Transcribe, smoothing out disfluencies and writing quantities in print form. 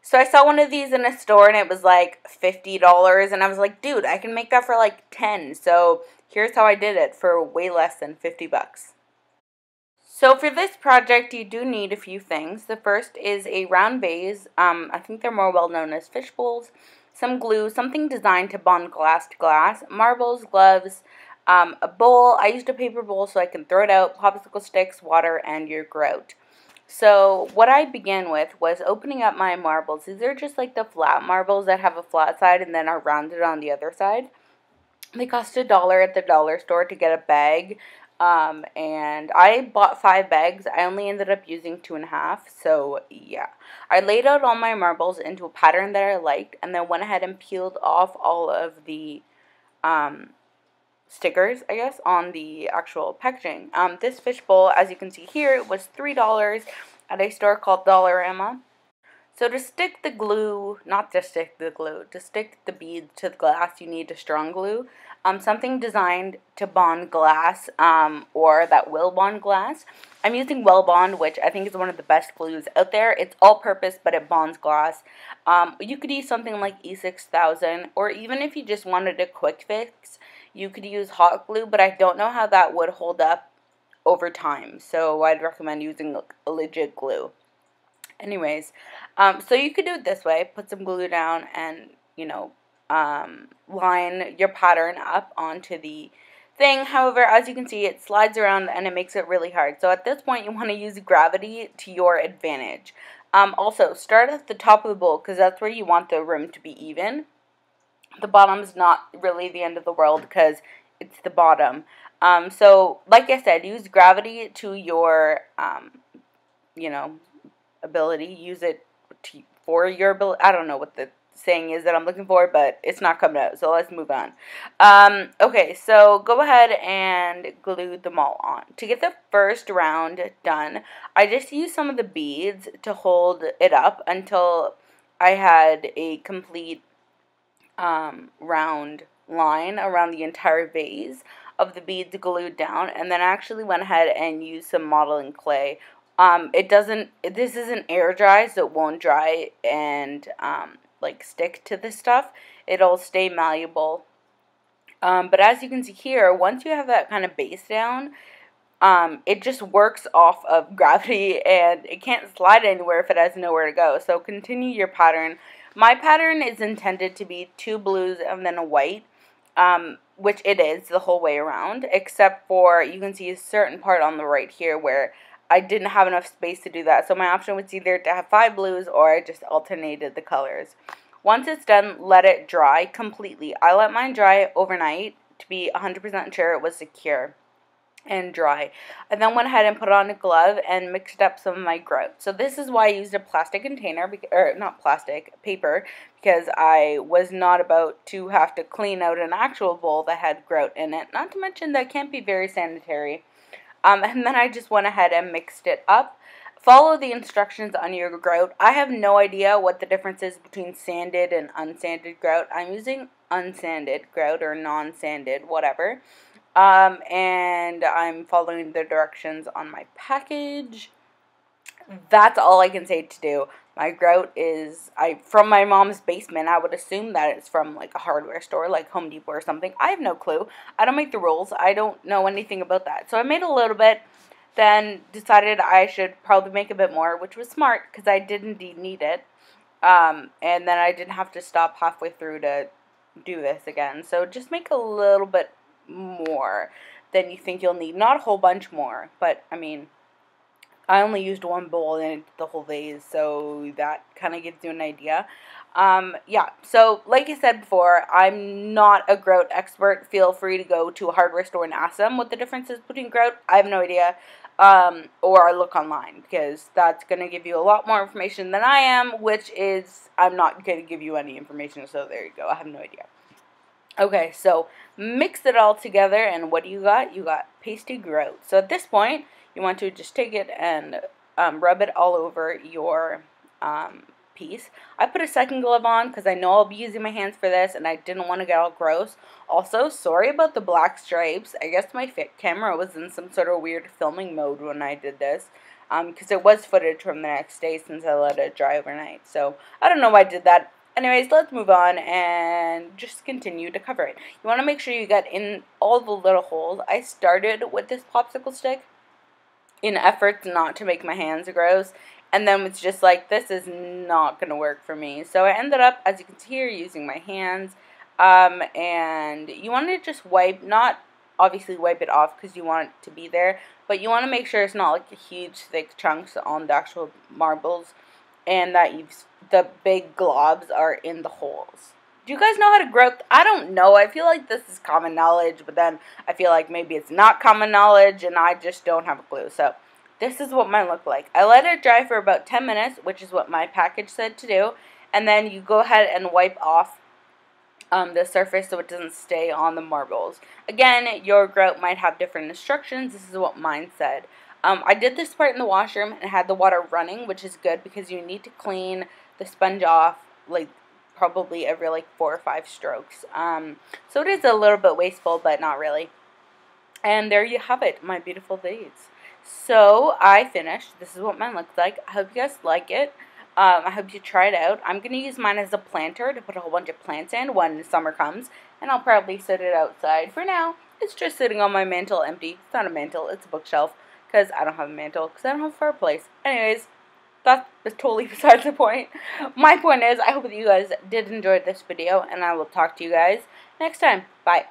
So I saw one of these in a store and it was like $50 and I was like, dude, I can make that for like 10. So here's how I did it for way less than 50 bucks. So for this project, you do need a few things. The first is a round vase. I think they're more well known as fish bowls. Some glue, something designed to bond glass to glass, marbles, gloves, a bowl. I used a paper bowl so I can throw it out, popsicle sticks, water, and your grout. So what I began with was opening up my marbles. These are just like the flat marbles that have a flat side and then are rounded on the other side. They cost $1 at the dollar store to get a bag. And I bought 5 bags. I only ended up using 2.5. So yeah, I laid out all my marbles into a pattern that I liked, and then went ahead and peeled off all of the stickers, I guess, on the actual packaging. This fishbowl, as you can see here, was $3 at a store called Dollarama. So to stick the glue, not to stick the glue, to stick the beads to the glass, you need a strong glue. Something designed to bond glass, or that will bond glass. I'm using Well Bond, which I think is one of the best glues out there. It's all-purpose, but it bonds glass. You could use something like E6000, or even if you just wanted a quick fix, you could use hot glue, but I don't know how that would hold up over time. So I'd recommend using a legit glue. Anyways, so you could do it this way. Put some glue down and, line your pattern up onto the thing. However, as you can see, it slides around and it makes it really hard. So at this point, you want to use gravity to your advantage. Also, start at the top of the bowl because that's where you want the rim to be even. The bottom is not really the end of the world because it's the bottom. So, like I said, use gravity to your, ability. Use it for your ability. I don't know what the saying is that I'm looking for, but it's not coming out, so let's move on. Okay, so go ahead and glue them all on. To get the first round done, I just used some of the beads to hold it up until I had a complete round line around the entire vase of the beads glued down, and then I actually went ahead and used some modeling clay. This isn't air dry, so it won't dry and, stick to the stuff. It'll stay malleable. But as you can see here, once you have that kind of base down, it just works off of gravity, and it can't slide anywhere if it has nowhere to go. So continue your pattern. My pattern is intended to be 2 blues and then a white, which it is the whole way around, except for, you can see a certain part on the right here where I didn't have enough space to do that, so my option was either to have 5 blues or I just alternated the colors. Once it's done, let it dry completely. I let mine dry overnight to be 100% sure it was secure and dry. I then went ahead and put on a glove and mixed up some of my grout. So this is why I used a plastic container, or not plastic, paper, because I was not about to have to clean out an actual bowl that had grout in it. Not to mention that can't be very sanitary. And then I just went ahead and mixed it up. Follow the instructions on your grout. I have no idea what the difference is between sanded and unsanded grout. I'm using unsanded grout or non-sanded, whatever. And I'm following the directions on my package. That's all I can say to do. My grout is from my mom's basement. I would assume that it's from like a hardware store like Home Depot or something. I have no clue. I don't make the rules. I don't know anything about that. So I made a little bit, then decided I should probably make a bit more, which was smart because I did indeed need it. And then I didn't have to stop halfway through to do this again. So just make a little bit more than you think you'll need. Not a whole bunch more, but I mean, I only used 1 bowl in the whole vase, so that kind of gives you an idea. Yeah, so like I said before, I'm not a grout expert. Feel free to go to a hardware store and ask them what the difference is between grout. I have no idea. Or look online, because that's going to give you a lot more information than I am, which is, I'm not going to give you any information, so there you go. I have no idea. Okay, so mix it all together, and what do you got? You got pasty grout. So at this point, you want to just take it and rub it all over your piece. I put a second glove on because I know I'll be using my hands for this, and I didn't want to get all gross. Also, sorry about the black stripes. I guess my camera was in some sort of weird filming mode when I did this. because it was footage from the next day since I let it dry overnight. So I don't know why I did that. Anyways, let's move on and just continue to cover it. You want to make sure you get in all the little holes. I started with this popsicle stick in efforts not to make my hands gross, and then it's just like, this is not going to work for me. So I ended up, as you can see here, using my hands, and you want to just wipe, not obviously wipe it off because you want it to be there, but you want to make sure it's not like a huge thick chunks on the actual marbles, and that the big globs are in the holes. Do you guys know how to grout? I don't know. I feel like this is common knowledge, but then I feel like maybe it's not common knowledge and I just don't have a clue. So this is what mine looked like. I let it dry for about 10 minutes, which is what my package said to do. And then you go ahead and wipe off the surface so it doesn't stay on the marbles. Again, your grout might have different instructions. This is what mine said. I did this part in the washroom and had the water running, which is good because you need to clean the sponge off like probably every like 4 or 5 strokes. So it is a little bit wasteful, but not really. And there you have it, my beautiful vase. So I finished. This is what mine looks like. I hope you guys like it. I hope you try it out. I'm going to use mine as a planter to put a whole bunch of plants in when summer comes. And I'll probably set it outside. For now, it's just sitting on my mantle empty. It's not a mantle, it's a bookshelf. Because I don't have a mantle, because I don't have a fireplace. Anyways, that's totally besides the point. My point is, I hope that you guys did enjoy this video, and I will talk to you guys next time. Bye.